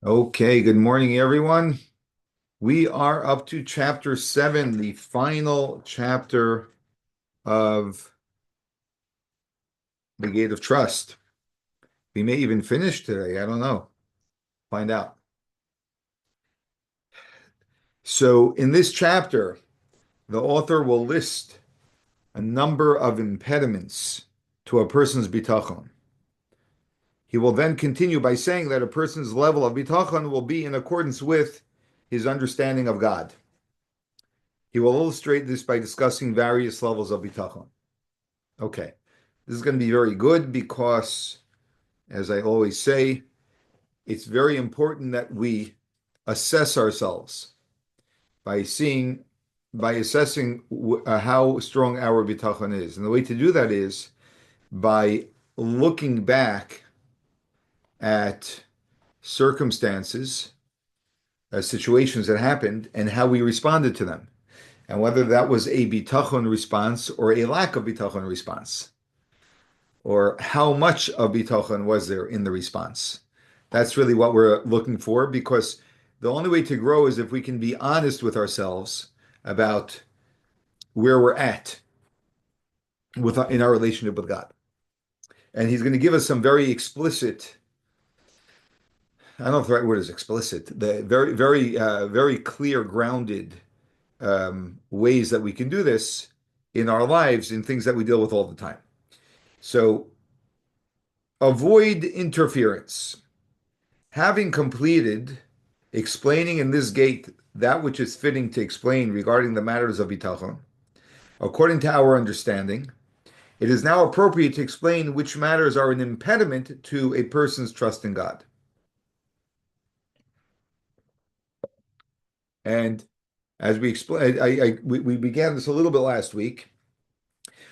Okay, good morning, everyone. We are up to chapter 7, the final chapter of the Gate of Trust. We may even finish today. I don't know. Find out. So, in this chapter, the author will list a number of impediments to a person's bitachon. He will then continue by saying that a person's level of bitachon will be in accordance with his understanding of God. He will illustrate this by discussing various levels of bitachon. Okay. This is going to be very good because, as I always say, it's very important that we assess ourselves by seeing, by assessing how strong our bitachon is. And the way to do that is by looking back at circumstances, situations that happened, and how we responded to them, and whether that was a bitachon response or a lack of bitachon response, or how much of bitachon was there in the response. That's really what we're looking for, because the only way to grow is if we can be honest with ourselves about where we're at in our relationship with God. And he's going to give us some very explicit, I don't know if the right word is explicit, the very clear, grounded ways that we can do this in our lives, in things that we deal with all the time. So avoid interference. Having completed explaining in this gate that which is fitting to explain regarding the matters of bitachon, according to our understanding, it is now appropriate to explain which matters are an impediment to a person's trust in God. And as we explained, we began this a little bit last week.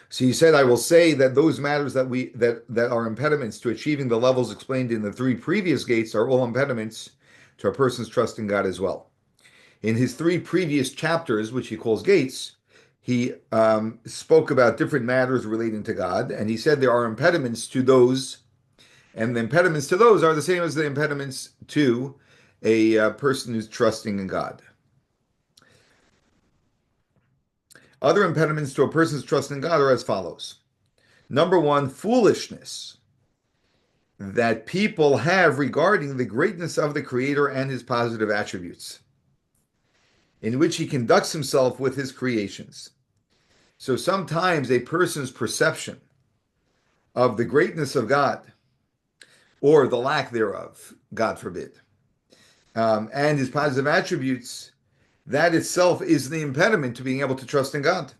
So he said, I will say that those matters that are impediments to achieving the levels explained in the three previous gates are all impediments to a person's trust in God as well. In his three previous chapters, which he calls gates, he spoke about different matters relating to God, and he said there are impediments to those, and the impediments to those are the same as the impediments to a person who's trusting in God. Other impediments to a person's trust in God are as follows. Number one, foolishness that people have regarding the greatness of the Creator and his positive attributes, in which he conducts himself with his creations. So sometimes a person's perception of the greatness of God, or the lack thereof, God forbid, and his positive attributes, that itself is the impediment to being able to trust in God.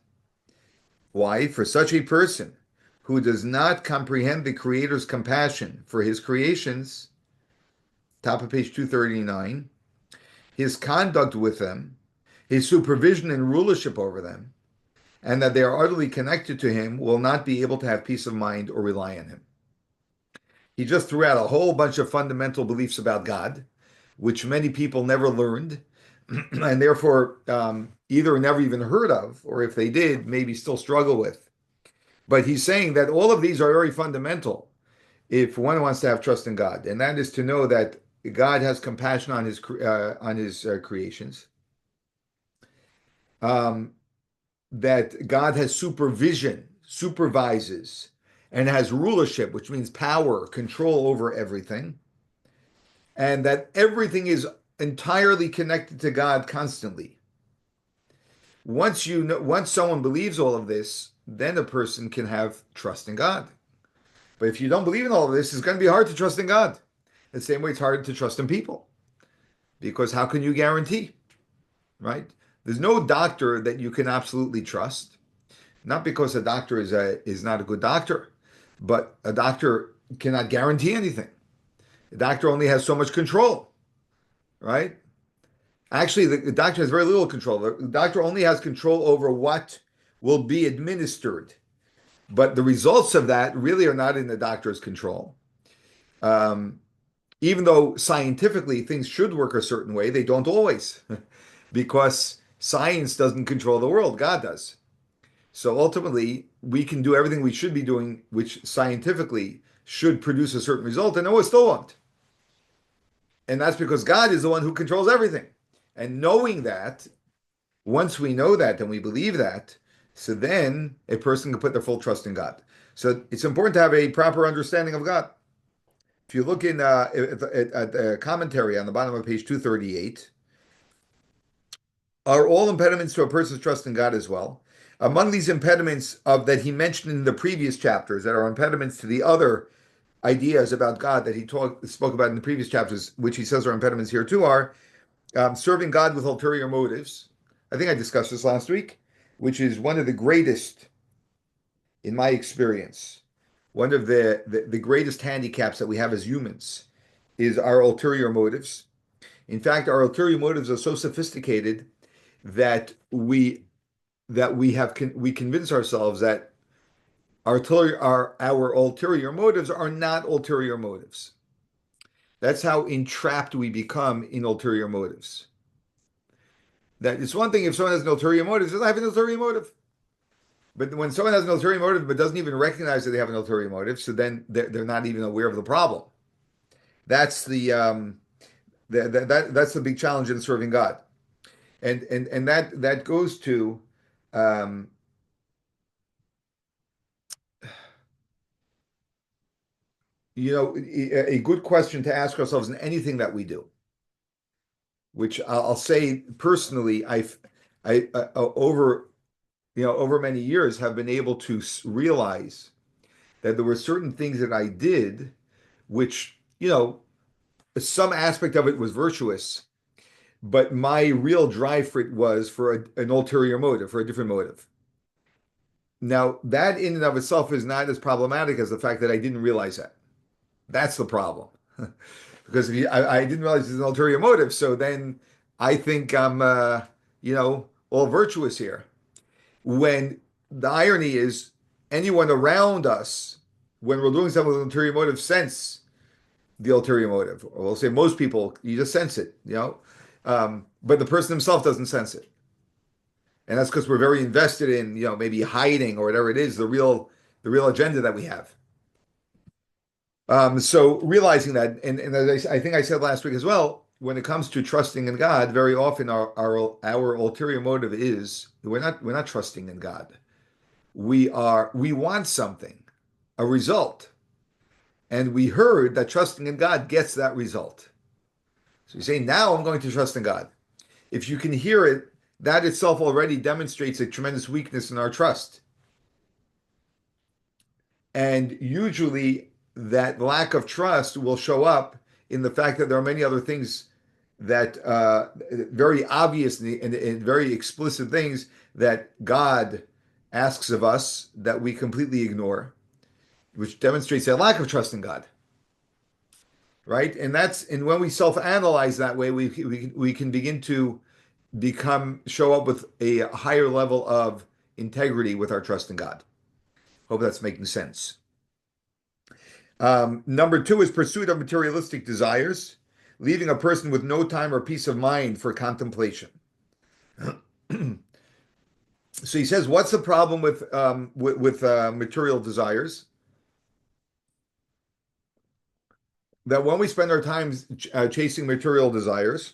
Why? For such a person who does not comprehend the Creator's compassion for his creations, top of page 239, his conduct with them, his supervision and rulership over them, and that they are utterly connected to him, will not be able to have peace of mind or rely on him. He just threw out a whole bunch of fundamental beliefs about God, which many people never learned, and therefore either never even heard of, or if they did, maybe still struggle with. But he's saying that all of these are very fundamental if one wants to have trust in God, and that is to know that God has compassion on his creations, um, that God has supervision, supervises, and has rulership, which means power, control over everything, and that everything is entirely connected to God constantly. Once someone believes all of this, then a person can have trust in God. But if you don't believe in all of this, it's going to be hard to trust in God. The same way it's hard to trust in people, because how can you guarantee, right? There's no doctor that you can absolutely trust. Not because a doctor is not a good doctor, but a doctor cannot guarantee anything. The doctor only has so much control, right? Actually, the doctor has very little control. The doctor only has control over what will be administered, but the results of that really are not in the doctor's control. Um, Even though scientifically things should work a certain way, they don't always, because science doesn't control the world, God does. So ultimately, we can do everything we should be doing, which scientifically should produce a certain result, and no, it still won't. And that's because God is the one who controls everything. And knowing that, once we know that and we believe that, so then a person can put their full trust in God. So it's important to have a proper understanding of God. If you look in at the commentary on the bottom of page 238, are all impediments to a person's trust in God as well. Among these impediments of that he mentioned in the previous chapters that are impediments to the other ideas about God that he spoke about in the previous chapters, which he says are impediments here too, are serving God with ulterior motives. I think I discussed this last week, which is one of the greatest, in my experience, one of the greatest handicaps that we have as humans is our ulterior motives. In fact, our ulterior motives are so sophisticated that we convince ourselves that our ulterior motives are not ulterior motives. That's how entrapped we become in ulterior motives. That it's one thing if someone has an ulterior motive, says I have an ulterior motive. But when someone has an ulterior motive but doesn't even recognize that they have an ulterior motive, so then they're not even aware of the problem. That's that's the big challenge in serving God, and that goes to um, a good question to ask ourselves in anything that we do. Which I'll say personally, over over many years have been able to realize that there were certain things that I did, which some aspect of it was virtuous, but my real drive for it was for an ulterior motive, for a different motive. Now, that in and of itself is not as problematic as the fact that I didn't realize that. That's the problem. Because I didn't realize it's an ulterior motive, so then I think I'm, all virtuous here. When the irony is, anyone around us, when we're doing something with an ulterior motive, sense the ulterior motive. Or we'll say most people, you just sense it. But the person himself doesn't sense it. And that's because we're very invested in, maybe hiding or whatever it is, the real agenda that we have. So realizing that, and as I think I said last week as well, when it comes to trusting in God, very often our ulterior motive is we're not trusting in God. We want something, a result, and we heard that trusting in God gets that result. So you say, now I'm going to trust in God. If you can hear it, that itself already demonstrates a tremendous weakness in our trust. And usually that lack of trust will show up in the fact that there are many other things that very obvious and very explicit things that God asks of us that we completely ignore, which demonstrates a lack of trust in God. Right? And when we self-analyze that way, we can begin to show up with a higher level of integrity with our trust in God. Hope that's making sense. Number two is pursuit of materialistic desires, leaving a person with no time or peace of mind for contemplation. So he says, what's the problem with material desires? That when we spend our time chasing material desires,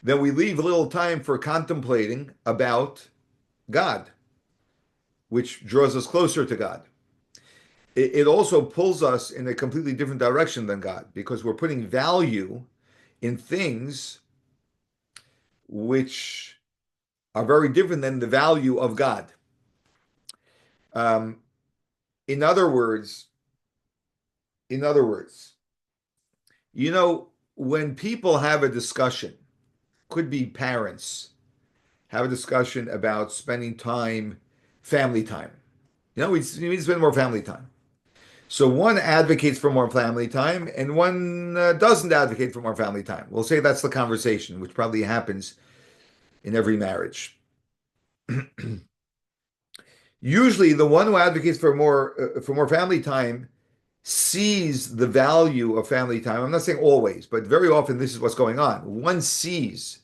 then we leave little time for contemplating about God, which draws us closer to God. It also pulls us in a completely different direction than God because we're putting value in things which are very different than the value of God. Um, in other words, in other words, when people have a discussion, could be parents, have a discussion about spending time, family time. We need to spend more family time. So one advocates for more family time, and one doesn't advocate for more family time. We'll say that's the conversation, which probably happens in every marriage. Usually, the one who advocates for more family time sees the value of family time. I'm not saying always, but very often this is what's going on. One sees,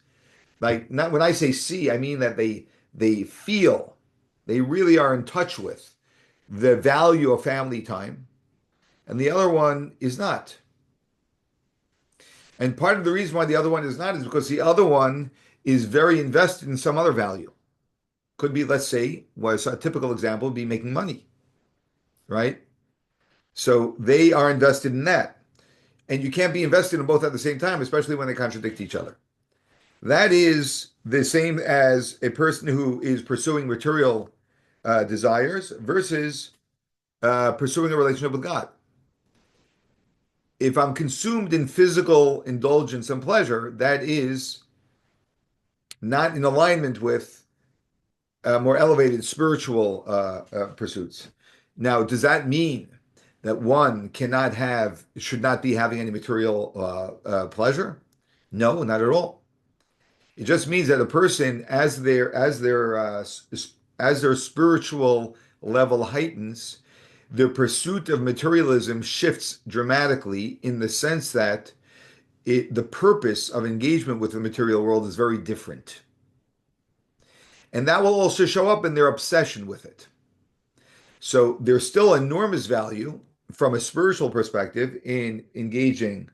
like not when I say see, I mean that they feel, they really are in touch with the value of family time, and the other one is not. And part of the reason why the other one is not is because the other one is very invested in some other value. Could be, let's say, was a typical example would be making money, right? So they are invested in that. And you can't be invested in both at the same time, especially when they contradict each other. That is the same as a person who is pursuing material desires versus pursuing a relationship with God. If I'm consumed in physical indulgence and pleasure, that is not in alignment with more elevated spiritual pursuits. Now, does that mean that one cannot have, should not be having any material pleasure? No, not at all. It just means that a person, as their spiritual level heightens, their pursuit of materialism shifts dramatically in the sense that the purpose of engagement with the material world is very different. And that will also show up in their obsession with it. So there's still enormous value from a spiritual perspective in engaging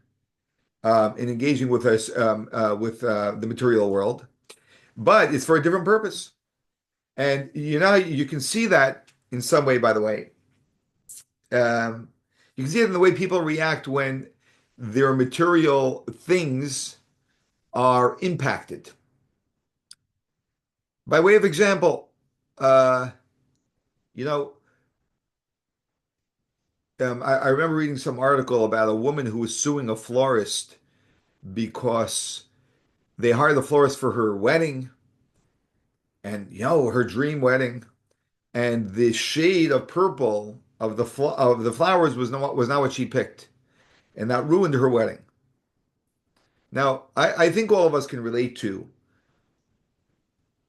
with us the material world, but it's for a different purpose. And you can see that in some way, by the way. Um, you can see it in the way people react when their material things are impacted. By way of example, uh, you know, I remember reading some article about a woman who was suing a florist because they hired the florist for her wedding and her dream wedding, and the shade of purple of the flowers was not what she picked, and that ruined her wedding. Now, I think all of us can relate to,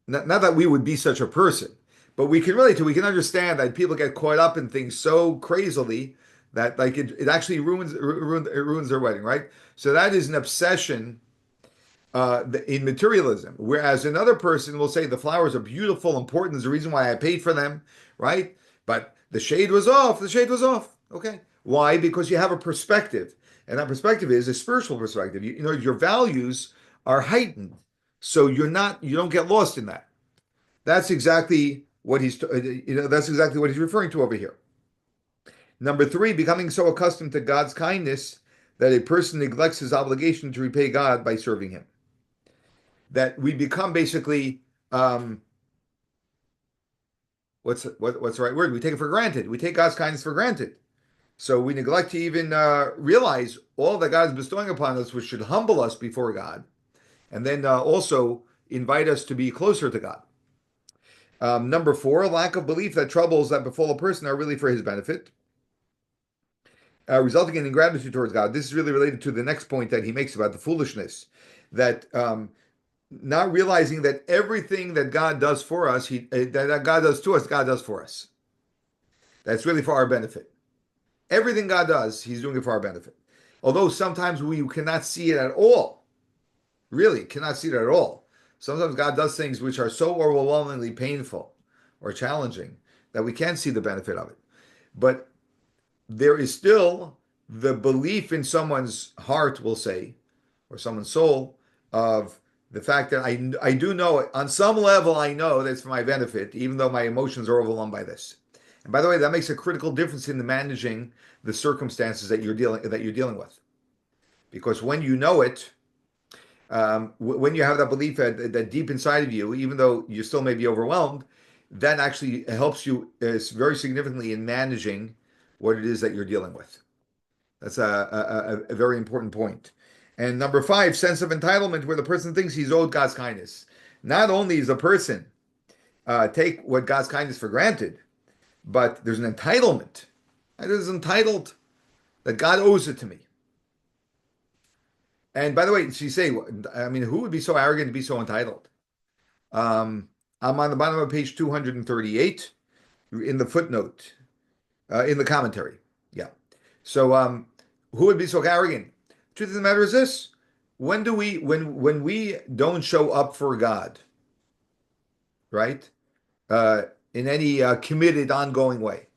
not that we would be such a person, but we can understand that people get caught up in things so crazily that like it actually ruins their wedding, right? So that is an obsession in materialism. Whereas another person will say the flowers are beautiful, important, is the reason why I paid for them, right? But the shade was off. The shade was off. Okay. Why? Because you have a perspective. And that perspective is a spiritual perspective. Your values are heightened. So you don't get lost in that. That's exactly what that's exactly what he's referring to over here. Number three, becoming so accustomed to God's kindness that a person neglects his obligation to repay God by serving him. That we become basically what's the right word? We take it for granted. We take God's kindness for granted. So we neglect to even realize all that God is bestowing upon us, which should humble us before God, and then also invite us to be closer to God. Number four, lack of belief that troubles that befall a person are really for his benefit, resulting in ingratitude towards God. This is really related to the next point that he makes about the foolishness that not realizing that everything that God does for us, that God does to us, God does for us. That's really for our benefit. Everything God does, He's doing it for our benefit. Although sometimes we cannot see it at all, really cannot see it at all. Sometimes God does things which are so overwhelmingly painful or challenging that we can't see the benefit of it. But there is still the belief in someone's heart, we'll say, or someone's soul, of the fact that I do know it on some level. I know that's for my benefit, even though my emotions are overwhelmed by this. And by the way, that makes a critical difference in the managing the circumstances that you're dealing with, because when you know it, when you have that belief that deep inside of you, even though you still may be overwhelmed, that actually helps you very significantly in managing what it is that you're dealing with. That's a very important point. And number five, sense of entitlement, where the person thinks he's owed God's kindness. Not only is a person take what God's kindness for granted, but there's an entitlement. I is entitled that God owes it to me. And by the way, she say, I mean, who would be so arrogant to be so entitled? Um, I'm on the bottom of page 238 in the footnote, in the commentary. Yeah. So, who would be so arrogant? Truth of the matter is this: when we don't show up for God, right, uh, in any committed, ongoing way,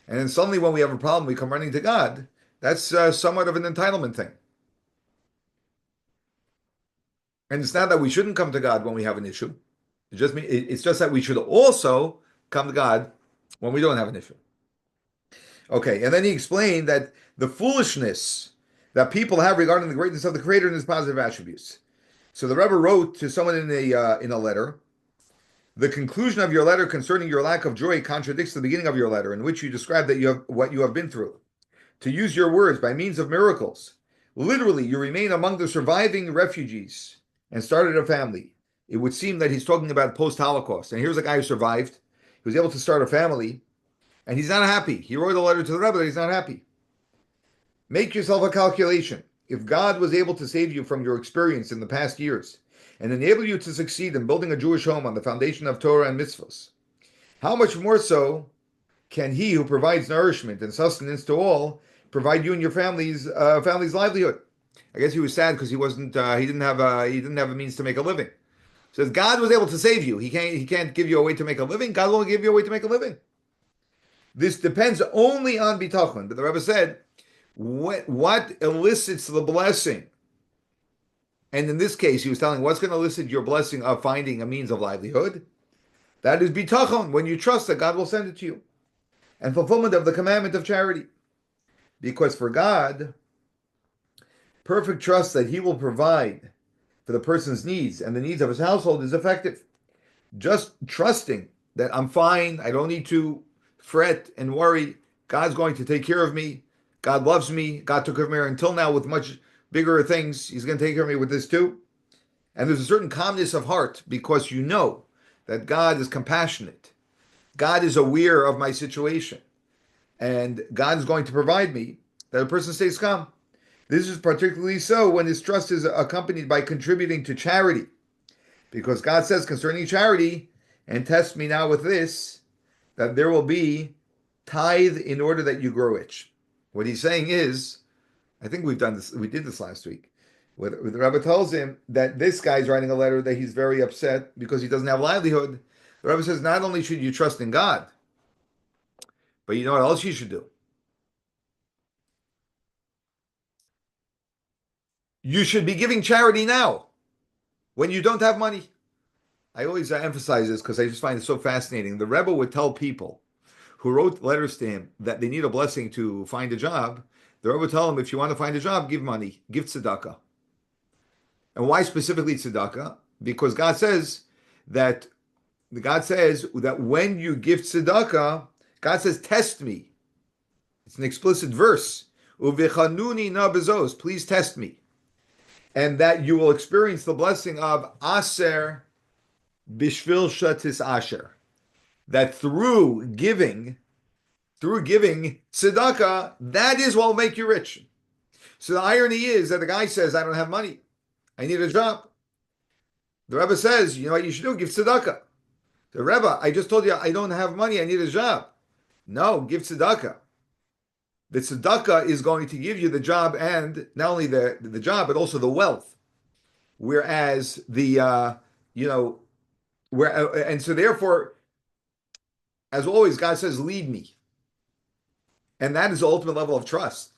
and then suddenly when we have a problem, we come running to God. That's somewhat of an entitlement thing. And it's not that we shouldn't come to God when we have an issue. It's just that we should also come to God when we don't have an issue. Okay, and then he explained that the foolishness that people have regarding the greatness of the Creator and His positive attributes. So the Rebbe wrote to someone in a letter. The conclusion of your letter concerning your lack of joy contradicts the beginning of your letter, in which you describe that you have what you have been through. To use your words, by means of miracles, literally, you remain among the surviving refugees and started a family. It would seem that he's talking about post-Holocaust. And here's a guy who survived. He was able to start a family, and he's not happy. He wrote a letter to the Rebbe that he's not happy. Make yourself a calculation. If God was able to save you from your experience in the past years and enable you to succeed in building a Jewish home on the foundation of Torah and mitzvahs, how much more so can He who provides nourishment and sustenance to all provide you and your family's livelihood? I guess he was sad because he didn't have a means to make a living. He says God was able to save you. He can't give you a way to make a living. God will give you a way to make a living. This depends only on bitachon. But the Rebbe said, what elicits the blessing? And in this case, he was telling what's going to elicit your blessing of finding a means of livelihood. That is bitachon, when you trust that God will send it to you. And fulfillment of the commandment of charity. Because for God, perfect trust that He will provide for the person's needs and the needs of his household is effective. Just trusting that I'm fine, I don't need to fret and worry, God's going to take care of me, God loves me, God took care of me until now with much bigger things, He's going to take care of me with this too. And there's a certain calmness of heart because you know that God is compassionate. God is aware of my situation. And God is going to provide me, that a person stays calm. This is particularly so when his trust is accompanied by contributing to charity. Because God says concerning charity, and test me now with this, that there will be tithe in order that you grow rich. What he's saying is, I think we did this last week, where the Rebbe tells him that this guy's writing a letter that he's very upset because he doesn't have livelihood. The Rebbe says, not only should you trust in God, but you know what else you should do? You should be giving charity now, when you don't have money. I always emphasize this because I just find it so fascinating. The Rebbe would tell people who wrote letters to him that they need a blessing to find a job. The Rebbe would tell them, if you want to find a job, give money, give tzedakah. And why specifically tzedakah? Because that God says that when you give tzedakah, God says, test me. It's an explicit verse. Uvechanuni na bezos, please test me. And that you will experience the blessing of aser bishvil shatis asher. That through giving tzedakah, that is what will make you rich. So the irony is that the guy says, I don't have money. I need a job. The Rebbe says, you know what you should do? Give tzedakah. The Rebbe, I just told you I don't have money. I need a job. No, give tzedakah. The tzedakah is going to give you the job and not only the job, but also the wealth. Whereas and so therefore, as always, God says, lead me. And that is the ultimate level of trust.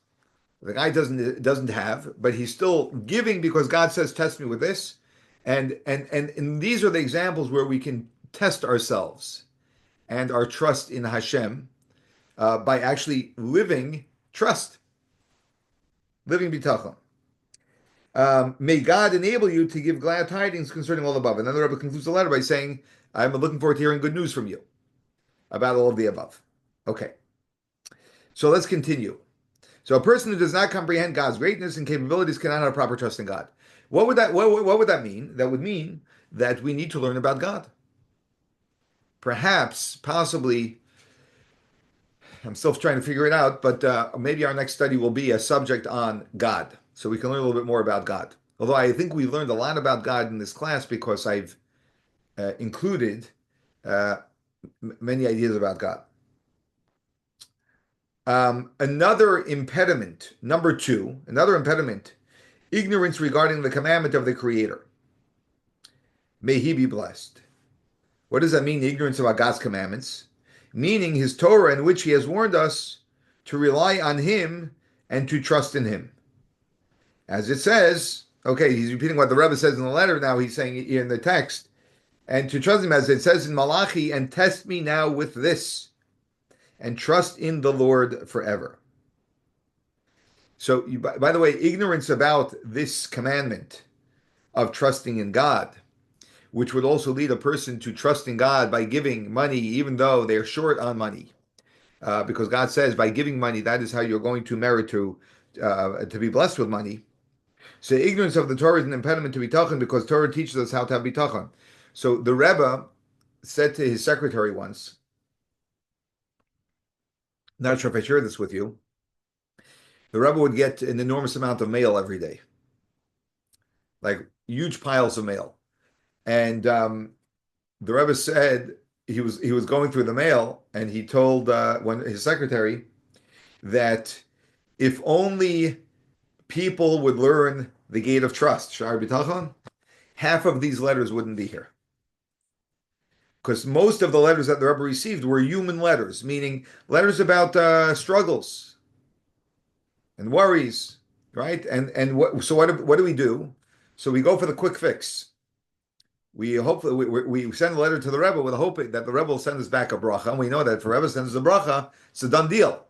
The guy doesn't have, but he's still giving because God says, test me with this. And these are the examples where we can test ourselves and our trust in Hashem by actually living trust, living bitachon. May God enable you to give glad tidings concerning all above. And then the Rebbe concludes the letter by saying, I'm looking forward to hearing good news from you about all of the above. Okay, so let's continue. So a person who does not comprehend God's greatness and capabilities cannot have proper trust in God. What would that mean? That would mean that we need to learn about God. Perhaps, possibly, I'm still trying to figure it out, but maybe our next study will be a subject on God, so we can learn a little bit more about God. Although I think we learned a lot about God in this class because I've included many ideas about God. Another impediment, number 2, ignorance regarding the commandment of the Creator. May He be blessed. What does that mean, ignorance about God's commandments? Meaning His Torah, in which He has warned us to rely on Him and to trust in Him. As it says, Okay, he's repeating what the Rebbe says in the letter. Now he's saying it in the text. And to trust him, as it says in Malachi, and test me now with this, and trust in the Lord forever. So, by the way, ignorance about this commandment of trusting in God, which would also lead a person to trust in God by giving money, even though they're short on money, because God says by giving money, that is how you're going to merit to be blessed with money. So, ignorance of the Torah is an impediment to bitachon because Torah teaches us how to have bitachon. So, the Rebbe said to his secretary once, not sure if I shared this with you, the Rebbe would get an enormous amount of mail every day, like huge piles of mail. And the Rebbe said he was going through the mail, and he told when his secretary that if only people would learn the gate of trust, Shaar Habitachon, half of these letters wouldn't be here. Because most of the letters that the Rebbe received were human letters, meaning letters about struggles and worries, right? And what do we do? So we go for the quick fix. We send a letter to the Rebbe with a hope that the Rebbe will send us back a bracha, and we know that if the Rebbe sends us a bracha, it's a done deal.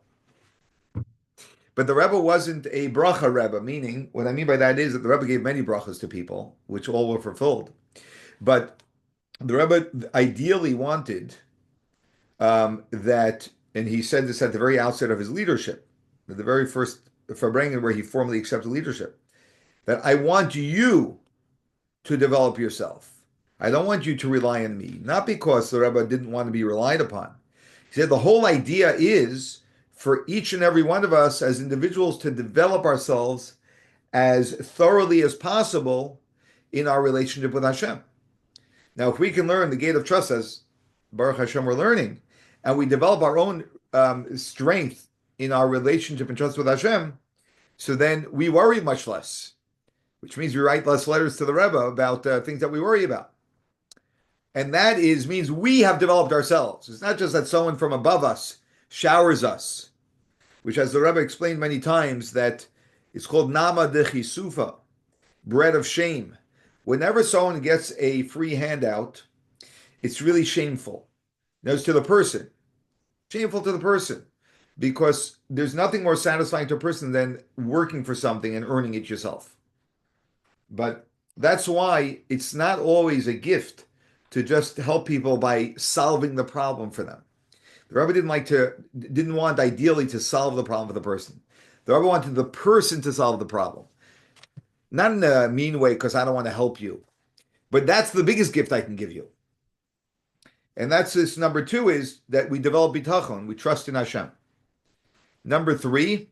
But the Rebbe wasn't a bracha Rebbe, meaning what I mean by that is that the Rebbe gave many brachas to people, which all were fulfilled. But the Rebbe ideally wanted that, and he said this at the very outset of his leadership, at the very first Farbrengen where he formally accepted leadership, that I want you to develop yourself. I don't want you to rely on me, not because the Rebbe didn't want to be relied upon. He said the whole idea is for each and every one of us as individuals to develop ourselves as thoroughly as possible in our relationship with Hashem. Now, if we can learn the gate of trust, as Baruch Hashem we're learning, and we develop our own strength in our relationship and trust with Hashem, so then we worry much less, which means we write less letters to the Rebbe about things that we worry about. And that means we have developed ourselves. It's not just that someone from above us showers us, which, as the Rebbe explained many times, that it's called nama de chisufa, bread of shame. Whenever someone gets a free handout, it's really shameful. It's to the person. Shameful to the person. Because there's nothing more satisfying to a person than working for something and earning it yourself. But that's why it's not always a gift to just help people by solving the problem for them. The Rebbe didn't want ideally to solve the problem for the person. The Rebbe wanted the person to solve the problem. Not in a mean way, because I don't want to help you. But that's the biggest gift I can give you. And that's this number 2 is that we develop bitachon, we trust in Hashem. Number 3,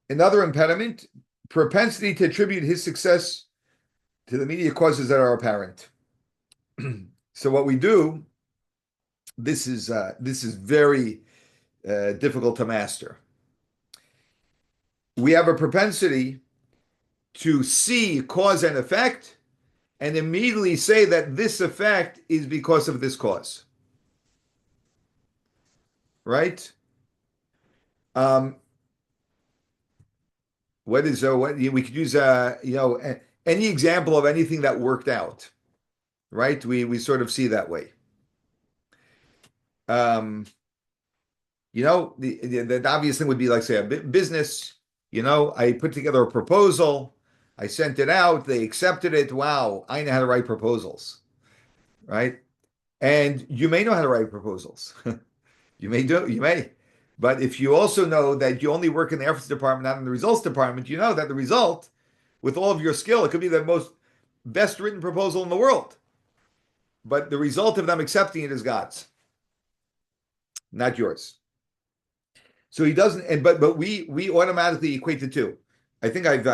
another impediment, propensity to attribute his success to the immediate causes that are apparent. So what we do, this is very difficult to master. We have a propensity to see cause and effect and immediately say that this effect is because of this cause. Right? What we could use any example of anything that worked out, right? We sort of see that way. The obvious thing would be like, say, a business. I put together a proposal, I sent it out, they accepted it. Wow, I know how to write proposals, right? And you may know how to write proposals. You may. But if you also know that you only work in the efforts department, not in the results department, you know that the result, with all of your skill, it could be the most best written proposal in the world. But the result of them accepting it is God's, not yours. So he doesn't, but we automatically equate the two. I think I've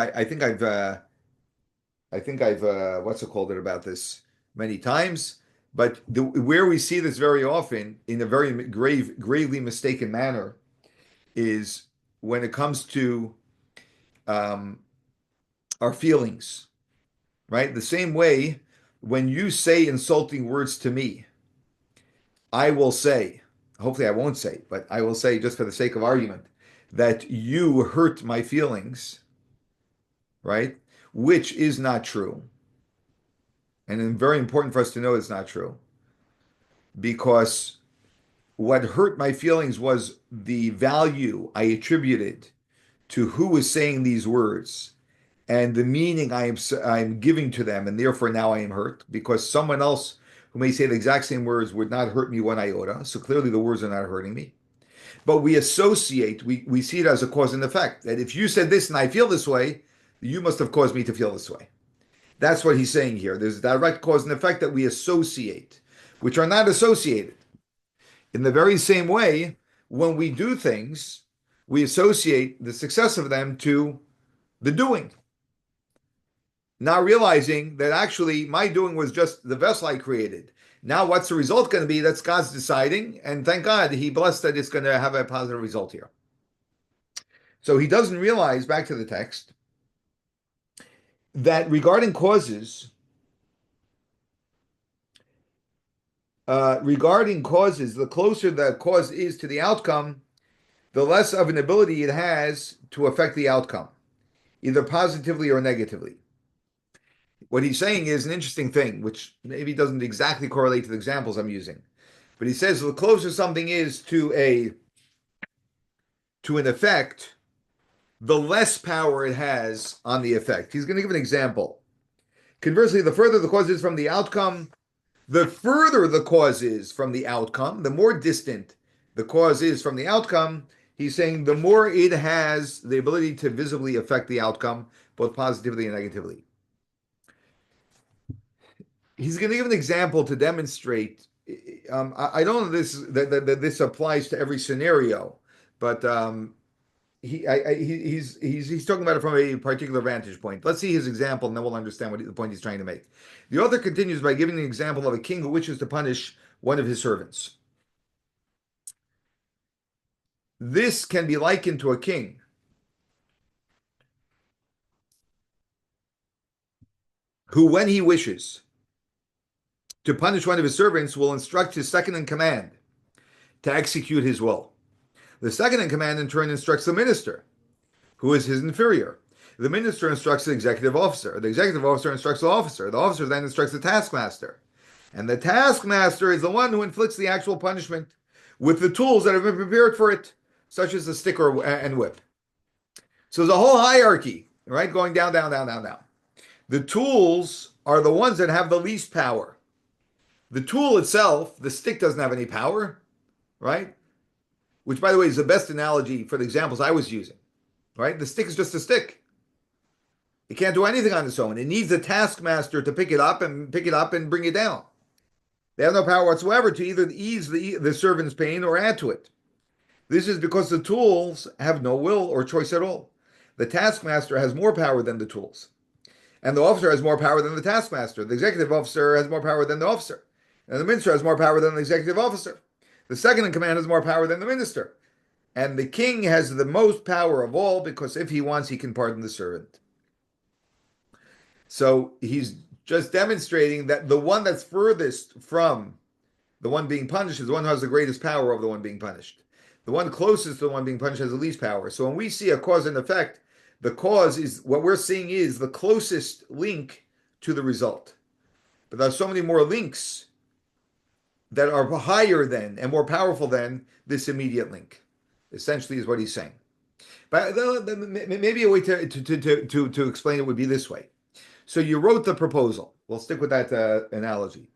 what's it called it about this many times. But where we see this very often in a very gravely mistaken manner is when it comes to our feelings, right? The same way when you say insulting words to me, I will say, hopefully I won't say, but I will say just for the sake of argument, that you hurt my feelings. right? Which is not true. And very important for us to know it's not true. Because what hurt my feelings was the value I attributed to who was saying these words and the meaning I'm giving to them, and therefore now I am hurt because someone else who may say the exact same words would not hurt me one iota. So clearly the words are not hurting me. But we associate, we see it as a cause and effect. That if you said this and I feel this way, you must have caused me to feel this way. That's what he's saying here. There's a direct cause and effect that we associate, which are not associated. In the very same way, when we do things, we associate the success of them to the doing, not realizing that actually my doing was just the vessel I created. Now, what's the result going to be? That's God's deciding, and thank God He blessed that it's going to have a positive result here. So he doesn't realize, back to the text, that regarding causes, the closer the cause is to the outcome, the less of an ability it has to affect the outcome, either positively or negatively. What he's saying is an interesting thing, which maybe doesn't exactly correlate to the examples I'm using. But he says the closer something is to an effect, the less power it has on the effect. He's going to give an example. Conversely, the further the cause is from the outcome, the further the cause is from the outcome, the more distant the cause is from the outcome, he's saying the more it has the ability to visibly affect the outcome, both positively and negatively. He's going to give an example to demonstrate. I don't know that this applies to every scenario, but he's talking about it from a particular vantage point. Let's see his example, and then we'll understand what the point he's trying to make. The author continues by giving an example of a king who wishes to punish one of his servants. This can be likened to a king who, when he wishes to punish one of his servants, will instruct his second in command to execute his will. The second in command, in turn, instructs the minister, who is his inferior. The minister instructs the executive officer. The executive officer instructs the officer. The officer then instructs the taskmaster. And the taskmaster is the one who inflicts the actual punishment with the tools that have been prepared for it, such as the stick and whip. So there's a whole hierarchy, right? Going down, down, down, down, down. The tools are the ones that have the least power. The tool itself, the stick, doesn't have any power, right? Which, by the way, is the best analogy for the examples I was using, right? The stick is just a stick. It can't do anything on its own. It needs a taskmaster to pick it up and bring it down. They have no power whatsoever to either ease the servant's pain or add to it. This is because the tools have no will or choice at all. The taskmaster has more power than the tools. And the officer has more power than the taskmaster. The executive officer has more power than the officer. And the minister has more power than the executive officer. The second in command has more power than the minister. And the king has the most power of all because if he wants, he can pardon the servant. So he's just demonstrating that the one that's furthest from the one being punished is the one who has the greatest power over the one being punished. The one closest to the one being punished has the least power. So when we see a cause and effect, the cause is what we're seeing is the closest link to the result. But there's so many more links that are higher than and more powerful than this immediate link. Essentially, is what he's saying. But maybe a way to explain it would be this way. So you wrote the proposal. We'll stick with that analogy.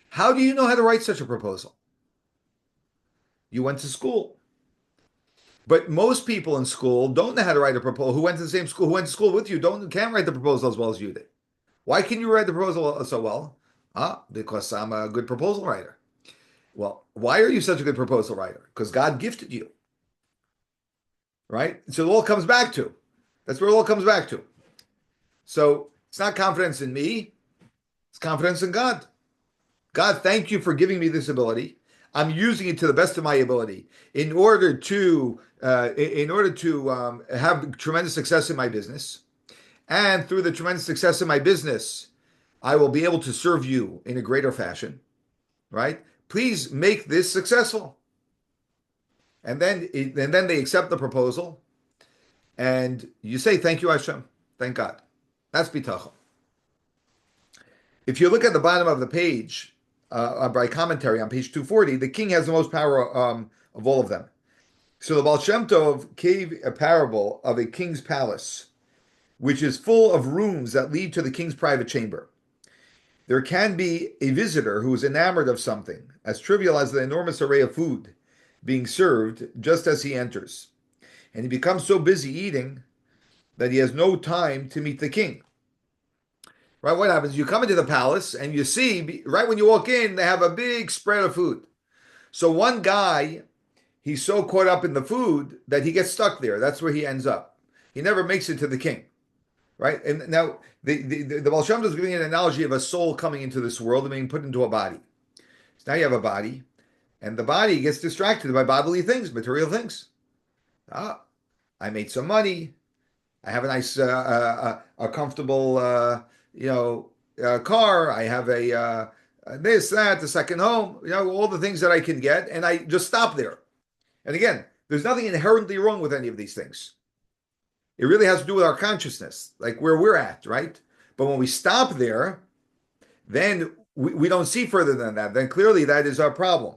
How do you know how to write such a proposal? You went to school. But most people in school don't know how to write a proposal. Who went to the same school, who went to school with you, can't write the proposal as well as you did. Why can you write the proposal so well? Because I'm a good proposal writer. Well, why are you such a good proposal writer? Because God gifted you. Right? So it all comes back to. That's where it all comes back to. So it's not confidence in me. It's confidence in God. God, thank you for giving me this ability. I'm using it to the best of my ability in order to have tremendous success in my business. And through the tremendous success in my business, I will be able to serve you in a greater fashion, right? Please make this successful. And then they accept the proposal, and you say, "Thank you, Hashem." Thank God. That's bitachon. If you look at the bottom of the page, by commentary on page 240, the king has the most power of all of them. So the Baal Shem Tov gave a parable of a king's palace, which is full of rooms that lead to the king's private chamber. There can be a visitor who is enamored of something, as trivial as the enormous array of food being served just as he enters. And he becomes so busy eating that he has no time to meet the king. Right? What happens? You come into the palace and you see, right when you walk in, they have a big spread of food. So one guy, he's so caught up in the food that he gets stuck there. That's where he ends up. He never makes it to the king. Right? And now the Baal Shem Tov is giving an analogy of a soul coming into this world and being put into a body. So now you have a body, and the body gets distracted by bodily things, material things. Ah, I made some money. I have a nice, a comfortable, car. I have this, that, the second home. All the things that I can get, and I just stop there. And again, there's nothing inherently wrong with any of these things. It really has to do with our consciousness, like where we're at, right? But when we stop there, then we don't see further than that. Then clearly that is our problem.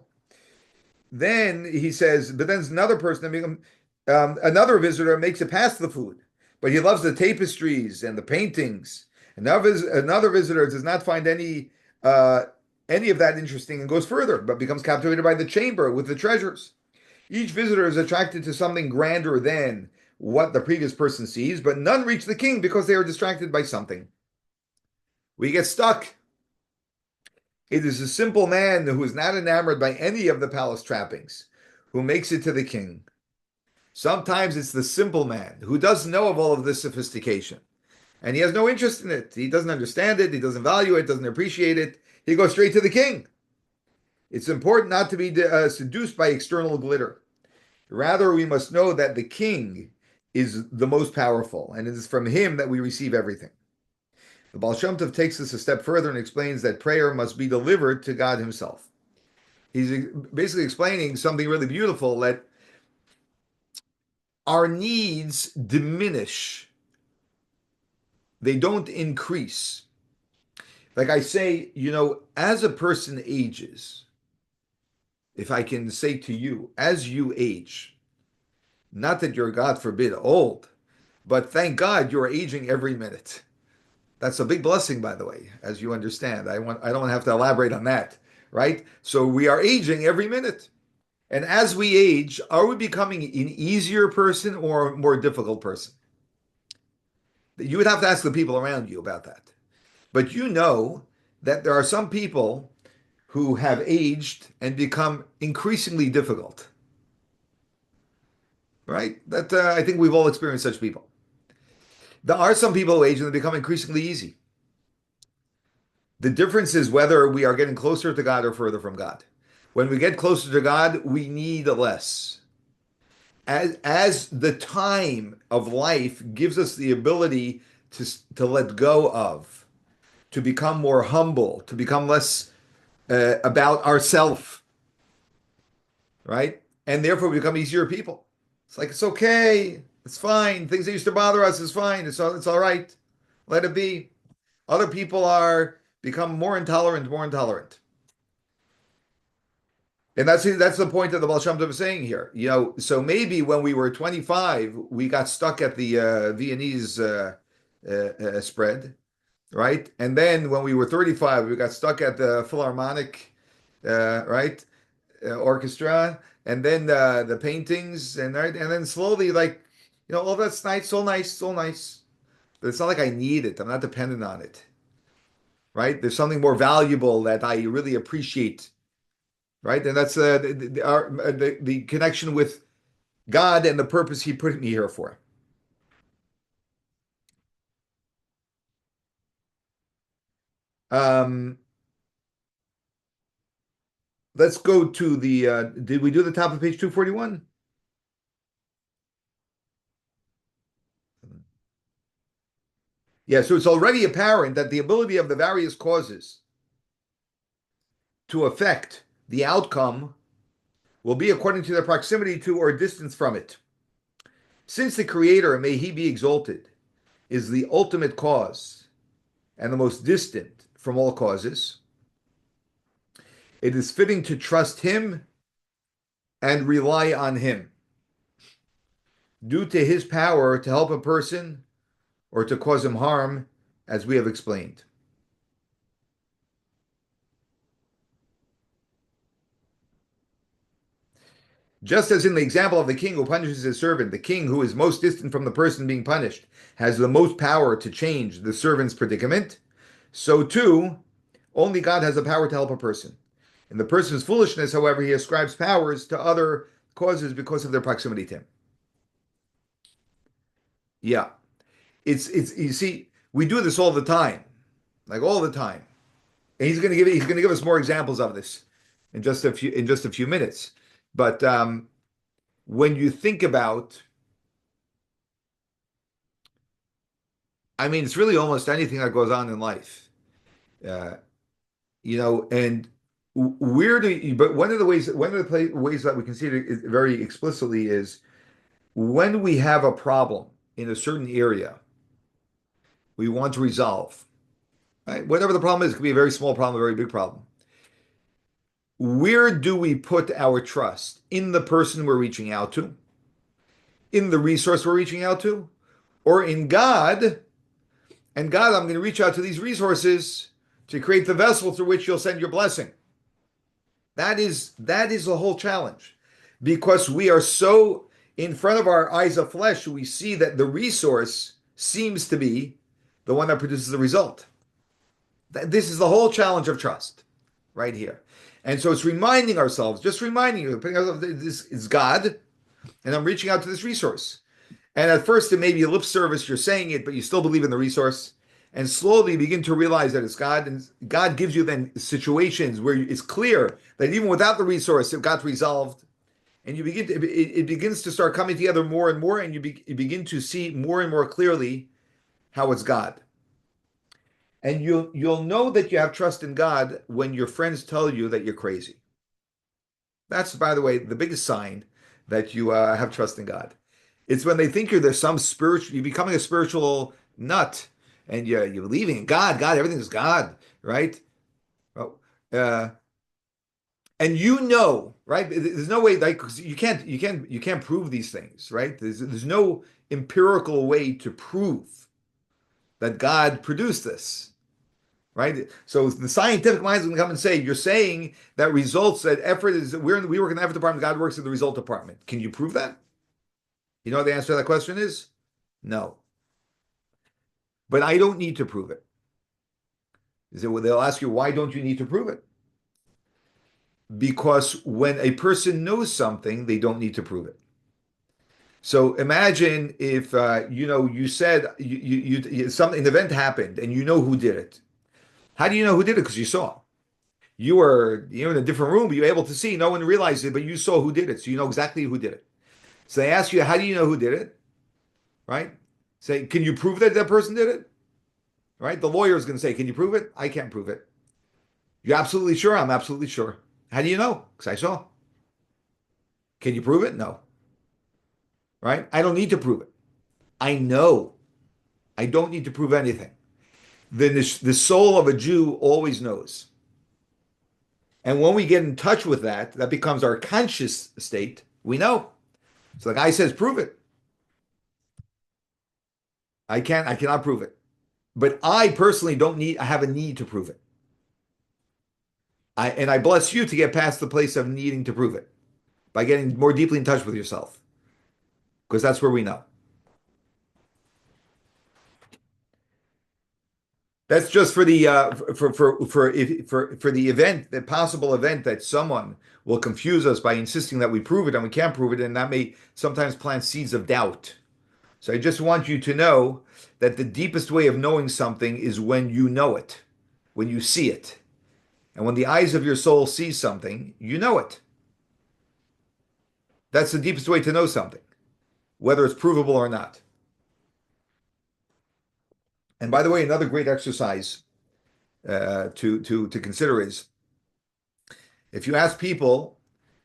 Then he says, but then there's another person, another visitor makes it past the food, but he loves the tapestries and the paintings. Another visitor does not find any of that interesting and goes further, but becomes captivated by the chamber with the treasures. Each visitor is attracted to something grander than what the previous person sees, but none reach the king because they are distracted by something. We get stuck. It is a simple man who is not enamored by any of the palace trappings who makes it to the king. Sometimes it's the simple man who doesn't know of all of this sophistication, and he has no interest in it. He doesn't understand it. He doesn't value it, doesn't appreciate it. He goes straight to the king. It's important not to be seduced by external glitter. Rather, we must know that the king is the most powerful, and it is from him that we receive everything. The Baal Shem Tov takes this a step further and explains that prayer must be delivered to God himself. He's basically explaining something really beautiful, that our needs diminish. They don't increase. Like I say, as a person ages, if I can say to you, as you age, not that you're, God forbid, old, but thank God you're aging every minute. That's a big blessing, by the way, as you understand. I don't have to elaborate on that, right? So we are aging every minute. And as we age, are we becoming an easier person or a more difficult person? You would have to ask the people around you about that. But you know that there are some people who have aged and become increasingly difficult, right? That I think we've all experienced such people. There are some people who age and they become increasingly easy. The difference is whether we are getting closer to God or further from God. When we get closer to God, we need less. As the time of life gives us the ability to let go of, to become more humble, to become less about ourself, right? And therefore we become easier people. It's like, it's okay, it's fine. Things that used to bother us is fine. It's all right. Let it be. Other people are become more intolerant, more intolerant. And that's the point that the Baal Shem Tov is saying here. So maybe when we were 25, we got stuck at the Viennese spread, right? And then when we were 35, we got stuck at the Philharmonic, right, orchestra, and then the paintings, and right, and then slowly, like, all that's nice, so nice, so nice. But it's not like I need it. I'm not dependent on it, right? There's something more valuable that I really appreciate, right? And that's the connection with God and the purpose He put me here for. Um, let's go to the. Did we do the top of page 241? Yeah, so it's already apparent that the ability of the various causes to affect the outcome will be according to their proximity to or distance from it. Since the Creator, may He be exalted, is the ultimate cause and the most distant from all causes, it is fitting to trust him and rely on him due to his power to help a person or to cause him harm, as we have explained. Just as in the example of the king who punishes his servant, the king who is most distant from the person being punished has the most power to change the servant's predicament, so too, only God has the power to help a person. In the person's foolishness, however, he ascribes powers to other causes because of their proximity to him. Yeah. It's you see, we do this all the time. Like all the time. And he's gonna give us more examples of this in just a few minutes. But when you think about, I mean, it's really almost anything that goes on in life. Uh, and where do you, but one of the ways that we can see it very explicitly is when we have a problem in a certain area we want to resolve, right? Whatever the problem is, it could be a very small problem, a very big problem. Where do we put our trust? In the person we're reaching out to, in the resource we're reaching out to, or in God? And God, I'm going to reach out to these resources to create the vessel through which you'll send your blessing. That is the whole challenge, because we are so in front of our eyes of flesh, we see that the resource seems to be the one that produces the result. This is the whole challenge of trust, right here. And so it's reminding ourselves, just reminding you, putting ourselves, this is God, and I'm reaching out to this resource. And at first, it may be a lip service, you're saying it, but you still believe in the resource. And slowly begin to realize that it's God. And God gives you then situations where it's clear that even without the resource, it got resolved. And it begins to start coming together more and more. And you begin to see more and more clearly how it's God. And you'll know that you have trust in God when your friends tell you that you're crazy. That's, by the way, the biggest sign that you have trust in God. It's when they think there's some spiritual, you're becoming a spiritual nut, and you're believing in God. God, everything is God, right? Oh, and right? There's no way, like, 'cause you can't prove these things, right? There's no empirical way to prove that God produced this. Right? So the scientific mind is going to come and say, you're saying that results, that effort is, we work in the effort department, God works in the result department. Can you prove that? You know what the answer to that question is? No. But I don't need to prove it. They'll ask you, why don't you need to prove it? Because when a person knows something, they don't need to prove it. So imagine if you said something, an event happened, and you know who did it. How do you know who did it? Because you saw. You're in a different room, but you're able to see. No one realized it, but you saw who did it, so you know exactly who did it. So they ask you, how do you know who did it? Right? Say, can you prove that that person did it? Right? The lawyer is going to say, can you prove it? I can't prove it. You're absolutely sure? I'm absolutely sure. How do you know? Because I saw. Can you prove it? No. Right? I don't need to prove it. I know. I don't need to prove anything. Then the soul of a Jew always knows. And when we get in touch with that, that becomes our conscious state. We know. So the guy says, prove it. I cannot prove it. But I personally I have a need to prove it. And I bless you to get past the place of needing to prove it by getting more deeply in touch with yourself, because that's where we know. That's just for the for the event, the possible event that someone will confuse us by insisting that we prove it and we can't prove it, and that may sometimes plant seeds of doubt. So I just want you to know that the deepest way of knowing something is when you know it, when you see it. And when the eyes of your soul see something, you know it. That's the deepest way to know something, whether it's provable or not. And by the way, another great exercise to consider is if you ask people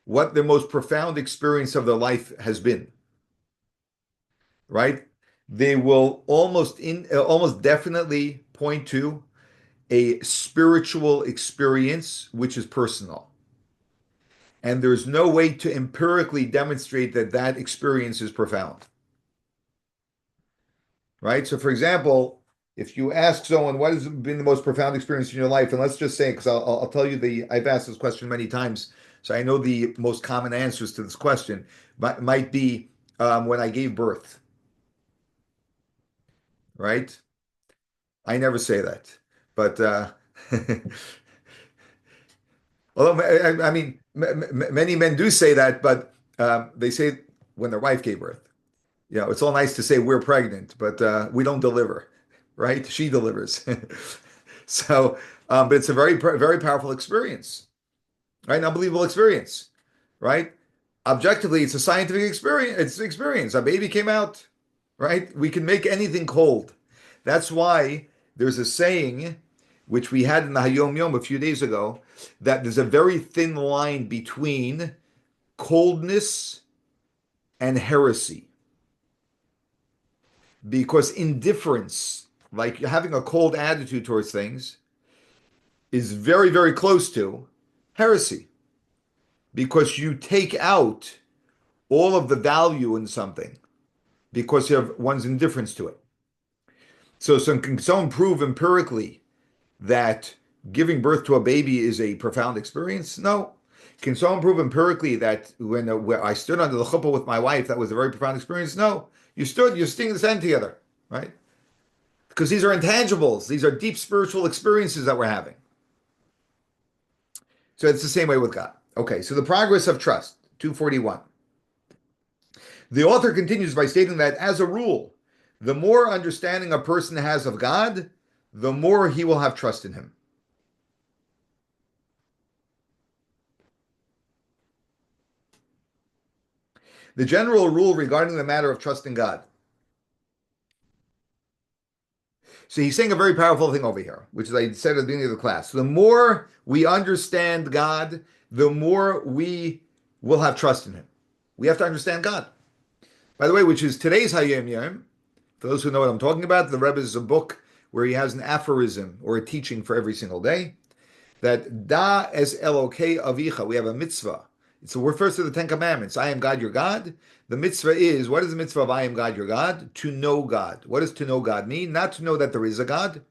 what their most profound experience of their life has been, right? They will almost definitely point to a spiritual experience which is personal. And there's no way to empirically demonstrate that that experience is profound, right? So, for example, if you ask someone what has been the most profound experience in your life, and let's just say, because I'll tell you I've asked this question many times, so I know the most common answers to this question, might be when I gave birth, right? I never say that, but although I mean, many men do say that, but they say when their wife gave birth. You know, it's all nice to say we're pregnant, but we don't deliver, right? She delivers. So, but it's a very powerful experience, right? An unbelievable experience, right? Objectively, it's a scientific experience. It's an experience. A baby came out, right? We can make anything cold. That's why there's a saying, which we had in the Hayom Yom a few days ago, that there's a very thin line between coldness and heresy. Because indifference, like having a cold attitude towards things, is very, very close to heresy because you take out all of the value in something because of one's indifference to it. So, can someone prove empirically that giving birth to a baby is a profound experience? No. Can someone prove empirically that when I stood under the chuppah with my wife, that was a very profound experience? No. You're sitting in the sand together, right? Because these are intangibles. These are deep spiritual experiences that we're having. So it's the same way with God. Okay, so the progress of trust, 241. The author continues by stating that as a rule, the more understanding a person has of God, the more he will have trust in him. The general rule regarding the matter of trust in God. So he's saying a very powerful thing over here, which is I said at the beginning of the class. The more we understand God, the more we will have trust in him. We have to understand God. By the way, which is today's Hayom Yom. For those who know what I'm talking about, the Rebbe is a book where he has an aphorism or a teaching for every single day. That Da es Elokei Avicha, we have a mitzvah. It refers to the Ten Commandments. I am God, your God. The mitzvah is, what is the mitzvah of I am God, your God? To know God. What does to know God mean? Not to know that there is a God,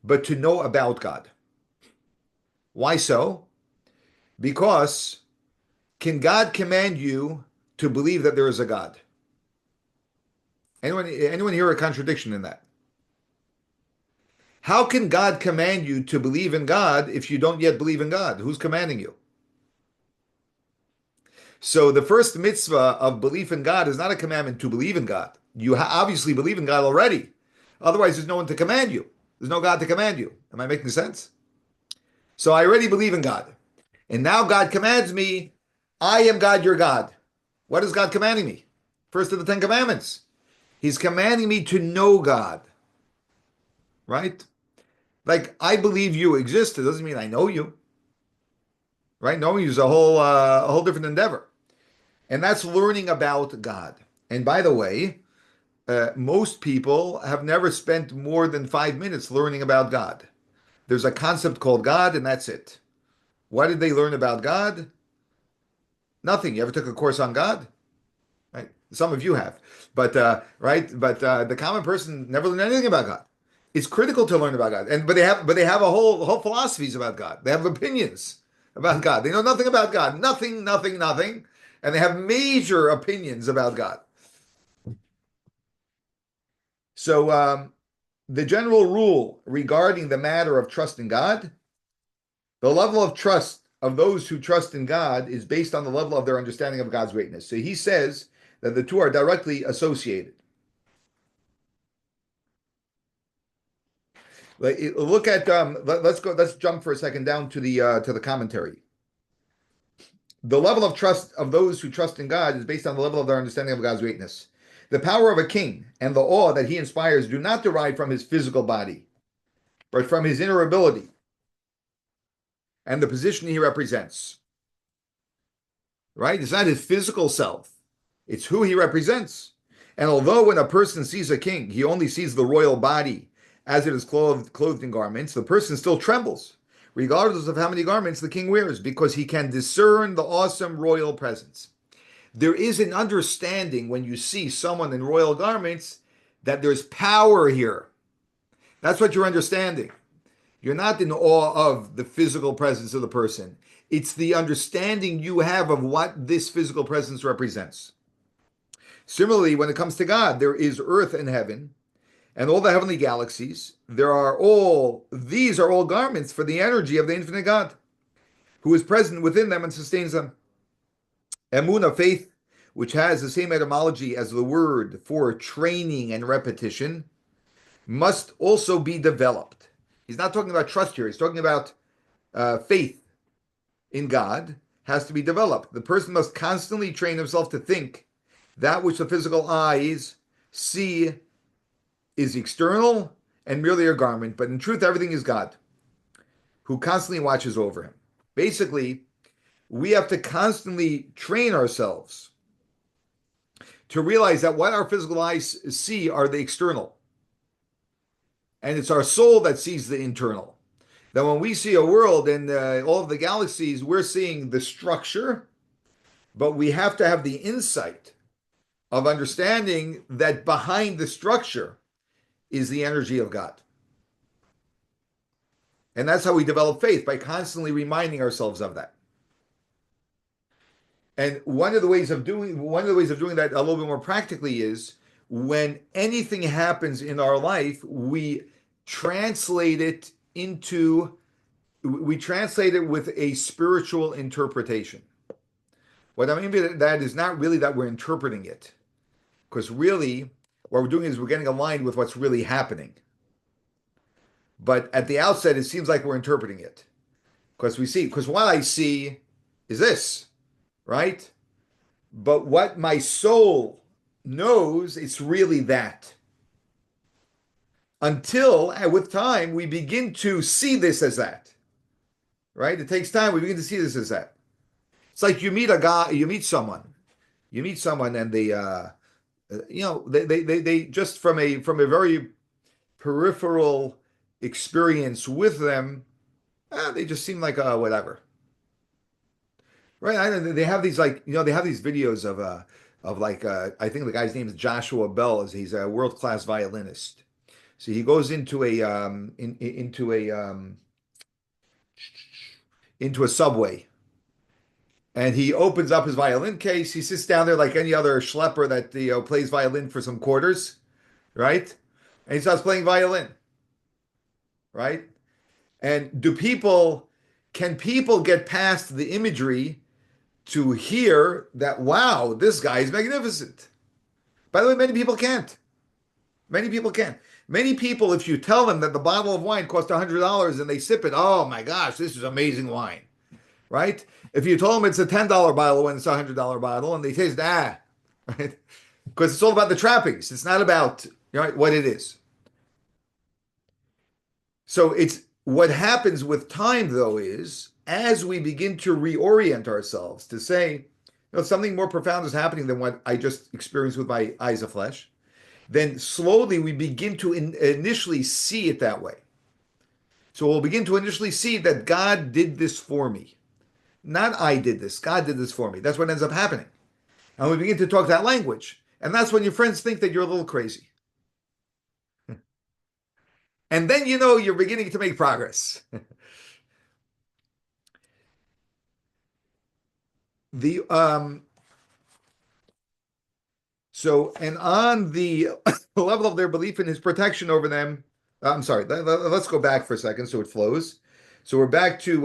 but to know about God. Why so? Because can God command you to believe that there is a God? Anyone hear a contradiction in that? How can God command you to believe in God if you don't yet believe in God? Who's commanding you? So the first mitzvah of belief in God is not a commandment to believe in God. You obviously believe in God already. Otherwise, there's no one to command you. There's no God to command you. Am I making sense? So I already believe in God. And now God commands me, I am God, your God. What is God commanding me? First of the Ten Commandments. He's commanding me to know God, right? Like, I believe you exist. It doesn't mean I know you, right? Knowing you is a whole different endeavor. And that's learning about God. And by the way, most people have never spent more than 5 minutes learning about God. There's a concept called God, and that's it. What did they learn about God? Nothing. You ever took a course on God? Right? Some of you have, but right, but the common person never learned anything about God. It's critical to learn about God, and but they have a whole philosophies about God. They have opinions about God. They know nothing about God. Nothing, nothing, nothing, and they have major opinions about God. So the general rule regarding the matter of trust in God, the level of trust of those who trust in God is based on the level of their understanding of God's greatness. So he says that the two are directly associated. Look at let's go. Let's jump for a second down to the commentary. The level of trust of those who trust in God is based on the level of their understanding of God's greatness. The power of a king and the awe that he inspires do not derive from his physical body, but from his inner ability and the position he represents. Right? It's not his physical self; it's who he represents. And although when a person sees a king, he only sees the royal body as it is clothed in garments, the person still trembles, regardless of how many garments the king wears, because he can discern the awesome royal presence. There is an understanding when you see someone in royal garments that there's power here. That's what you're understanding. You're not in awe of the physical presence of the person. It's the understanding you have of what this physical presence represents. Similarly, when it comes to God, there is earth and heaven and all the heavenly galaxies. These are all garments for the energy of the infinite God, who is present within them and sustains them. Emunah, faith, which has the same etymology as the word for training and repetition, must also be developed. He's not talking about trust here. He's talking about faith in God has to be developed. The person must constantly train himself to think that which the physical eyes see is external and merely a garment, but in truth, everything is God who constantly watches over him. Basically, we have to constantly train ourselves to realize that what our physical eyes see are the external, and it's our soul that sees the internal. That when we see a world and all of the galaxies, we're seeing the structure, but we have to have the insight of understanding that behind the structure is the energy of God. And that's how we develop faith, by constantly reminding ourselves of that. And one of the ways of doing that a little bit more practically is when anything happens in our life, translate it we translate it with a spiritual interpretation. What I mean by that is not really that we're interpreting it, because really what we're doing is we're getting aligned with what's really happening. But at the outset, it seems like we're interpreting it, because what I see is this, right? But what my soul knows, it's really that. Until, with time, we begin to see this as that, right? It takes time. We begin to see this as that. It's like you meet a guy, you meet someone, and they just from a very peripheral experience with them, they just seem like whatever, right? They have these they have these videos of I think the guy's name is Joshua Bell. He's a world class violinist. So he goes into a subway, and he opens up his violin case. He sits down there like any other schlepper that plays violin for some quarters, right? And he starts playing violin, right? And can people get past the imagery to hear that, wow, this guy is magnificent? By the way, many people can't. Many people can't. Many people, if you tell them that the bottle of wine costs $100 and they sip it, oh my gosh, this is amazing wine, right? If you told them it's a $10 bottle when it's a $100 bottle and they taste, right? Because it's all about the trappings. It's not about what it is. So it's what happens with time, though, is as we begin to reorient ourselves to say, something more profound is happening than what I just experienced with my eyes of flesh, then slowly we begin to initially see it that way. So we'll begin to initially see that God did this for me. Not I did this. God did this for me. That's what ends up happening. And we begin to talk that language. And that's when your friends think that you're a little crazy. And then you're beginning to make progress. The and on the level of their belief in his protection over them, I'm sorry, let's go back for a second so it flows. So we're back to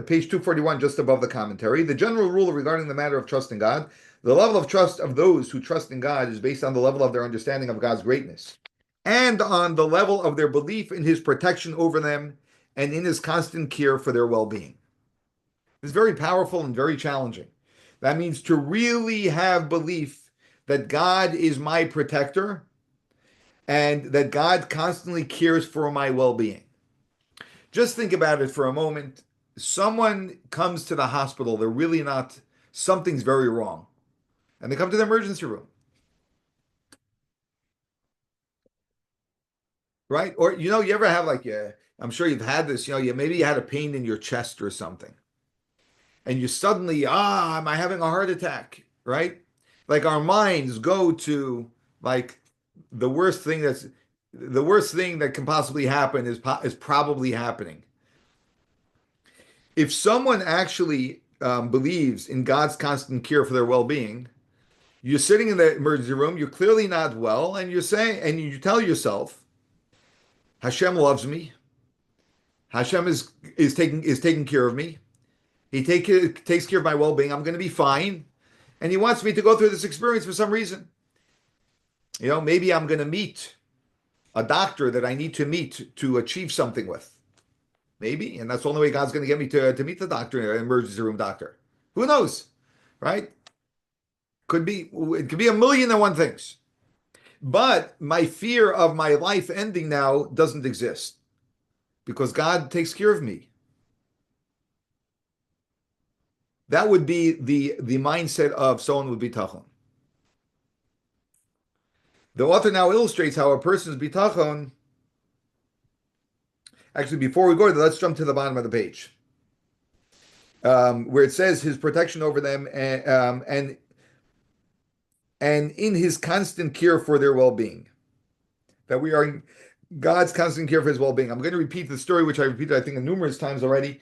page 241, just above the commentary. The general rule regarding the matter of trust in God: the level of trust of those who trust in God is based on the level of their understanding of God's greatness, and on the level of their belief in his protection over them and in his constant care for their well-being. It's very powerful and very challenging. That means to really have belief that God is my protector and that God constantly cares for my well-being. Just think about it for a moment. Someone comes to the hospital, they're really not, something's very wrong. And they come to the emergency room. right? Or you ever have like I'm sure you've had this, maybe you had a pain in your chest or something, and you suddenly, am I having a heart attack, right? Like our minds go to like the worst thing that's the worst thing that can possibly happen is probably happening. If someone actually believes in God's constant care for their well-being, you're sitting in the emergency room, you're clearly not well, and you're saying, and you tell yourself, Hashem loves me. Hashem is taking care of me. Takes care of my well-being. I'm going to be fine, and He wants me to go through this experience for some reason. Maybe I'm going to meet a doctor that I need to meet to achieve something with. Maybe, and that's the only way God's going to get me to meet the doctor, an emergency room doctor. Who knows, right? It could be a million and one things. But my fear of my life ending now doesn't exist because God takes care of me. That would be the mindset of someone with bitachon. The author now illustrates how a person's bitachon. Actually, before we go there, let's jump to the bottom of the page, where it says his protection over them and in his constant care for their well-being. That we are in God's constant care for his well-being. I'm going to repeat the story, which I repeated, I think, numerous times already,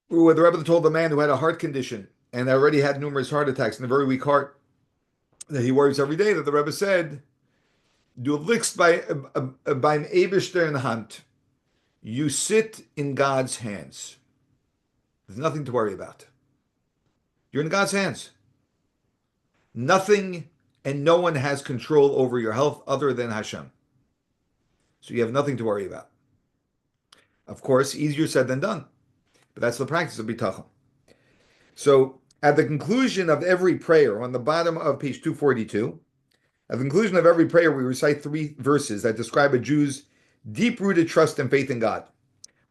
where the Rebbe told the man who had a heart condition and already had numerous heart attacks and a very weak heart that he worries every day, that the Rebbe said, Du liegst beim Eberster Hand. You sit in God's hands. There's nothing to worry about. You're in God's hands. Nothing and no one has control over your health other than Hashem. So you have nothing to worry about. Of course, easier said than done. But that's the practice of bitachon. So at the conclusion of every prayer, on the bottom of page 242, at the conclusion of every prayer, we recite 3 verses that describe a Jew's deep-rooted trust and faith in God.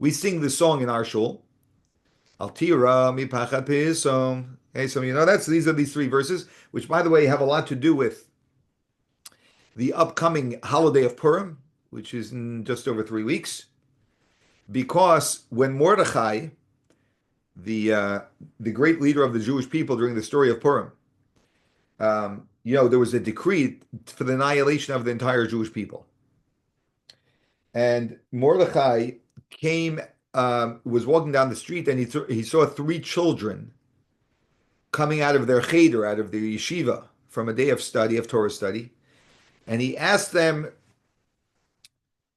We sing this song in our shul. Al tira mi pachat pisom. Okay, so these are these 3 verses, which, by the way, have a lot to do with the upcoming holiday of Purim, which is in just over 3 weeks. Because when Mordechai, the great leader of the Jewish people during the story of Purim, there was a decree for the annihilation of the entire Jewish people. And Mordechai was walking down the street, and he saw 3 children coming out of their cheder, out of their yeshiva, from a day of study, of Torah study. And he asked them,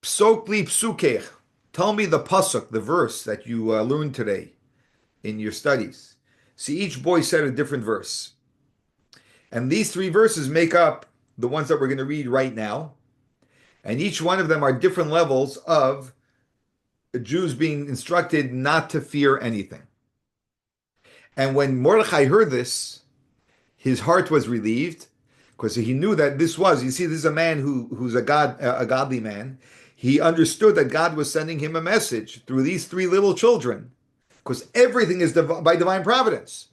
Psok li psukech, tell me the pasuk, the verse that you learned today in your studies. See, each boy said a different verse. And these 3 verses make up the ones that we're going to read right now. And each one of them are different levels of Jews being instructed not to fear anything. And when Mordechai heard this, his heart was relieved because he knew that this is a man who's a godly man. He understood that God was sending him a message through these 3 little children, because everything is by divine providence.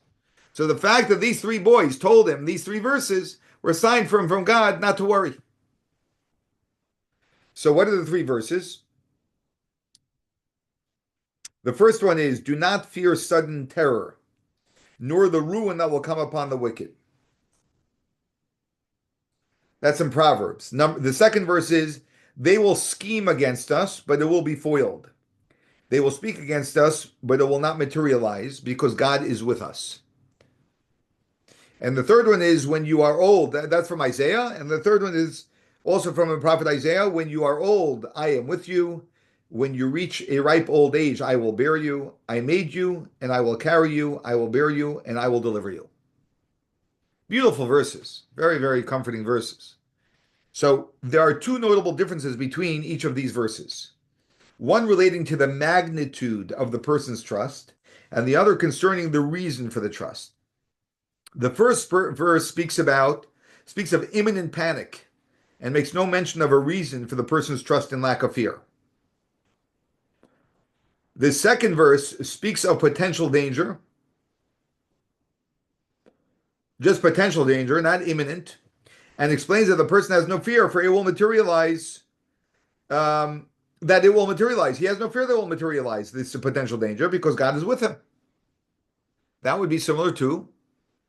So the fact that these 3 boys told him these 3 verses were a sign from God not to worry. So what are the 3 verses? The first one is, do not fear sudden terror, nor the ruin that will come upon the wicked. That's in Proverbs. The second verse is, they will scheme against us, but it will be foiled. They will speak against us, but it will not materialize because God is with us. And the third one is, when you are old, that's from Isaiah. And the third one is also from the prophet Isaiah, when you are old, I am with you. When you reach a ripe old age, I will bear you. I made you, and I will carry you. I will bear you, and I will deliver you. Beautiful verses. Very, very comforting verses. So there are 2 notable differences between each of these verses. One relating to the magnitude of the person's trust, and the other concerning the reason for the trust. The first verse speaks of imminent panic and makes no mention of a reason for the person's trust and lack of fear. The second verse speaks of potential danger, just potential danger, not imminent, and explains that the person has no fear, for it will materialize um, that it will materialize. He has no fear that it will materialize, this potential danger, because God is with him. That would be similar to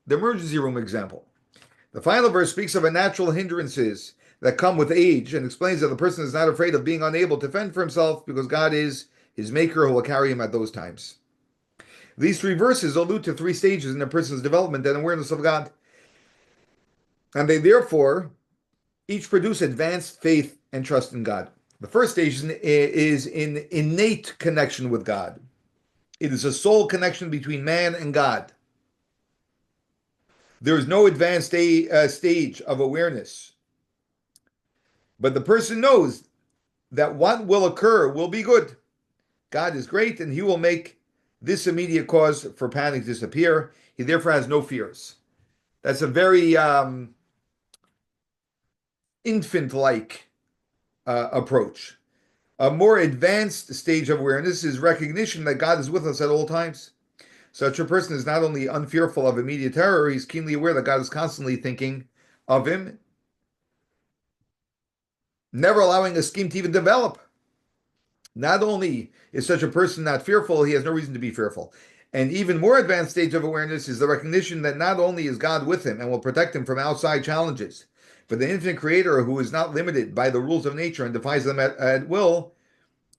the emergency room example. The final verse speaks of a natural hindrances that come with age and explains that the person is not afraid of being unable to fend for himself because God is his maker who will carry him at those times. These three verses allude to three stages in a person's development and awareness of God, and they therefore each produce advanced faith and trust in God. The first stage is in innate connection with God. It is a soul connection between man and God. There is no advanced stage of awareness, but the person knows that what will occur will be good. God is great, and he will make this immediate cause for panic disappear. He therefore has no fears. That's a very infant-like approach. A more advanced stage of awareness is recognition that God is with us at all times. Such a person is not only unfearful of immediate terror, he's keenly aware that God is constantly thinking of him, never allowing a scheme to even develop. Not only is such a person not fearful, he has no reason to be fearful. An even more advanced stage of awareness is the recognition that not only is God with him and will protect him from outside challenges, but the infinite creator who is not limited by the rules of nature and defies them at will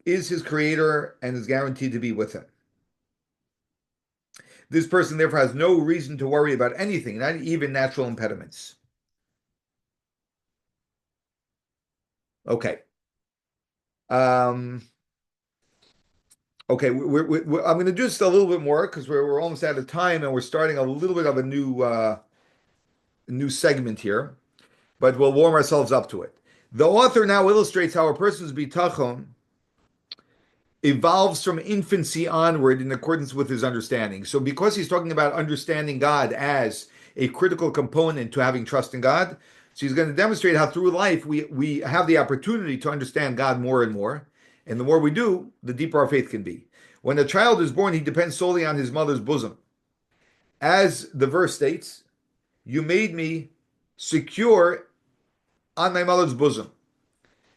is his creator and is guaranteed to be with him. This person therefore has no reason to worry about anything, not even natural impediments. Okay. Um, okay, I'm going to do just a little bit more because we're almost out of time and we're starting a little bit of a new segment here, but we'll warm ourselves up to it. The author now illustrates how a person's bitachon evolves from infancy onward in accordance with his understanding. So, because he's talking about understanding God as a critical component to having trust in God, so he's going to demonstrate how through life we have the opportunity to understand God more and more. And the more we do, the deeper our faith can be. When a child is born, he depends solely on his mother's bosom. As the verse states, you made me secure on my mother's bosom.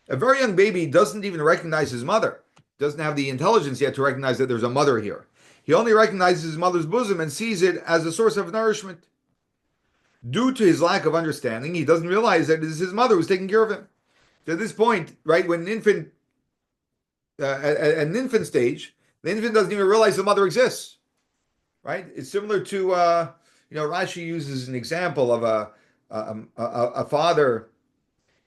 A very young baby doesn't even recognize his mother, doesn't have the intelligence yet to recognize that there's a mother here. He only recognizes his mother's bosom and sees it as a source of nourishment. Due to his lack of understanding, he doesn't realize that it is his mother who's taking care of him. To this point, right, when at an infant stage, the infant doesn't even realize the mother exists. Right? It's similar to Rashi uses an example of a father.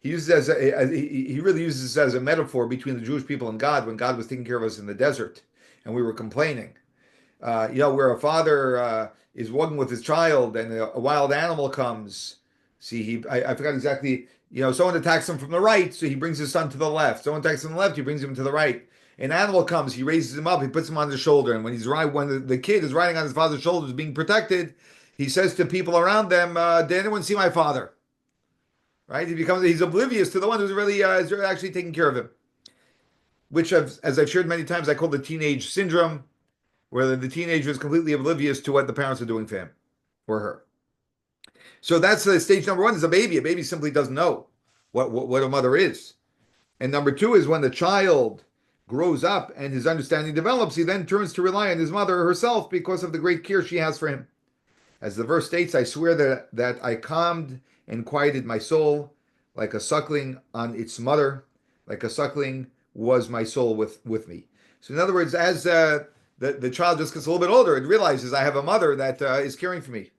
He uses it as he really uses this as a metaphor between the Jewish people and God when God was taking care of us in the desert and we were complaining. Where a father is walking with his child and a wild animal comes. See, I forgot exactly. Someone attacks him from the right, so he brings his son to the left. Someone attacks him on the left, he brings him to the right. An animal comes, he raises him up, he puts him on his shoulder, and when the kid is riding on his father's shoulders, being protected, he says to people around them, "Did anyone see my father?" Right? He's oblivious to the one who's really is actually taking care of him. Which, as I've shared many times, I call the teenage syndrome, where the teenager is completely oblivious to what the parents are doing for him or her. So that's stage number one. Is a baby. A baby simply doesn't know what a mother is. And number two is when the child grows up and his understanding develops, he then turns to rely on his mother herself because of the great care she has for him. As the verse states, I swear that I calmed and quieted my soul like a suckling on its mother, like a suckling was my soul with me. So in other words, as the child just gets a little bit older, it realizes I have a mother that is caring for me.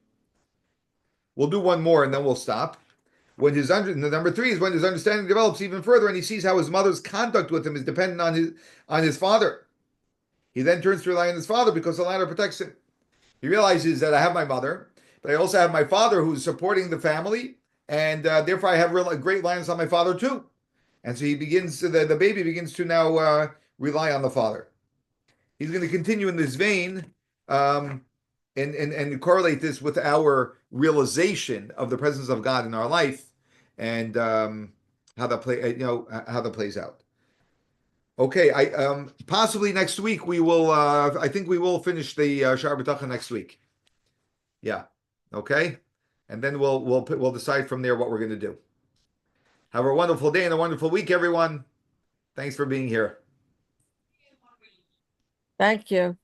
We'll do one more and then we'll stop. Number three is when his understanding develops even further and he sees how his mother's conduct with him is dependent on his father. He then turns to rely on his father because the latter protects him. He realizes that I have my mother, but I also have my father who's supporting the family, and therefore I have great reliance on my father too. And so the baby begins to now rely on the father. He's going to continue in this vein and correlate this with our realization of the presence of God in our life and how that plays out. Okay, I possibly next week we will. I think we will finish the Shaar Habitachon next week. Yeah. Okay, and then we'll decide from there what we're going to do. Have a wonderful day and a wonderful week, everyone. Thanks for being here. Thank you.